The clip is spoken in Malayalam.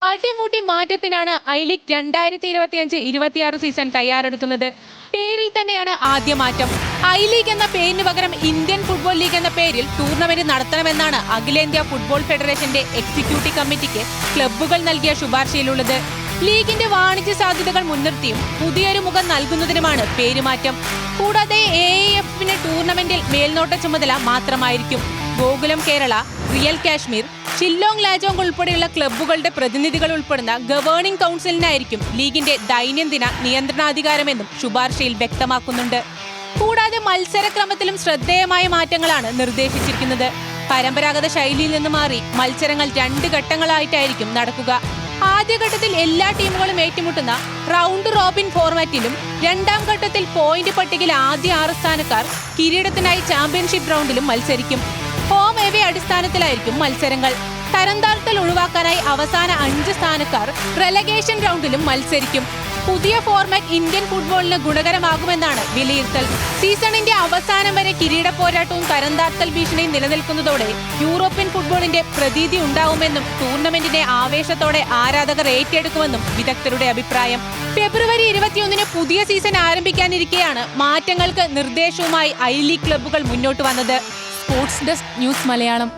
അടിമുടി മാറ്റത്തിനാണ് ഐ ലീഗ് 2025-26 സീസൺ തയ്യാറെടുക്കുന്നത്. പേരിൽ തന്നെയാണ് ആദ്യ മാറ്റം. ഐ ലീഗ് എന്ന പേരിന് പകരം ഇന്ത്യൻ ഫുട്ബോൾ ലീഗ് എന്ന പേരിൽ ടൂർണമെന്റ് നടത്തണമെന്നാണ് അഖിലേന്ത്യാ ഫുട്ബോൾ ഫെഡറേഷന്റെ എക്സിക്യൂട്ടീവ് കമ്മിറ്റിക്ക് ക്ലബ്ബുകൾ നൽകിയ ശുപാർശയിലുള്ളത്. ലീഗിന്റെ വാണിജ്യ സാധ്യതകൾ മുൻനിർത്തിയും പുതിയൊരു മുഖം നൽകുന്നതിനുമാണ് പേരുമാറ്റം. കൂടാതെ AIF-ന് ടൂർണമെന്റിൽ മേൽനോട്ട ചുമതല മാത്രമായിരിക്കും. ഗോകുലം കേരള, റിയൽ കാശ്മീർ, ഷില്ലോങ് ലാജോങ് ഉൾപ്പെടെയുള്ള ക്ലബ്ബുകളുടെ പ്രതിനിധികൾ ഉൾപ്പെടുന്ന ഗവേണിംഗ് കൗൺസിലിനായിരിക്കും ലീഗിന്റെ ദൈനംദിന നിയന്ത്രണാധികാരമെന്നും ശുപാർശയിൽ വ്യക്തമാക്കുന്നുണ്ട്. കൂടാതെ മത്സരക്രമത്തിലും ശ്രദ്ധേയമായ മാറ്റങ്ങളാണ് നിർദ്ദേശിച്ചിരിക്കുന്നത്. പരമ്പരാഗത ശൈലിയിൽ നിന്ന് മാറി മത്സരങ്ങൾ 2 ഘട്ടങ്ങളായിട്ടായിരിക്കും നടക്കുക. ആദ്യഘട്ടത്തിൽ എല്ലാ ടീമുകളും ഏറ്റുമുട്ടുന്ന റൗണ്ട് റോബിൻ ഫോർമാറ്റിലും, രണ്ടാം ഘട്ടത്തിൽ പോയിന്റ് പട്ടികയിൽ ആദ്യ 6 സ്ഥാനക്കാർ കിരീടത്തിനായി ചാമ്പ്യൻഷിപ്പ് റൗണ്ടിലും മത്സരിക്കും. ഹോം എവേ അടിസ്ഥാനത്തിലായിരിക്കും മത്സരങ്ങൾ. തരംതാഴ്ത്തൽ ഒഴിവാക്കാനായി അവസാന 5 സ്ഥാനക്കാർ റെലഗേഷൻ റൗണ്ടിലും മത്സരിക്കും. പുതിയ ഫോർമാറ്റ് ഇന്ത്യൻ ഫുട്ബോളിന് ഗുണകരമാകുമെന്നാണ് വിലയിരുത്തൽ. സീസണിന്റെ അവസാനം വരെ കിരീട പോരാട്ടവും തരംതാഴ്ത്തൽ ഭീഷണിയും നിലനിൽക്കുന്നതോടെ യൂറോപ്യൻ ഫുട്ബോളിന്റെ പ്രതീതി ഉണ്ടാവുമെന്നും ടൂർണമെന്റിനെ ആവേശത്തോടെ ആരാധകർ ഏറ്റെടുക്കുമെന്നും വിദഗ്ധരുടെ അഭിപ്രായം. ഫെബ്രുവരി 21-ന് പുതിയ സീസൺ ആരംഭിക്കാനിരിക്കെയാണ് മാറ്റങ്ങൾക്ക് നിർദ്ദേശവുമായി ഐ ലീഗ് ക്ലബ്ബുകൾ മുന്നോട്ട് വന്നത്. Sports desk news Malayalam.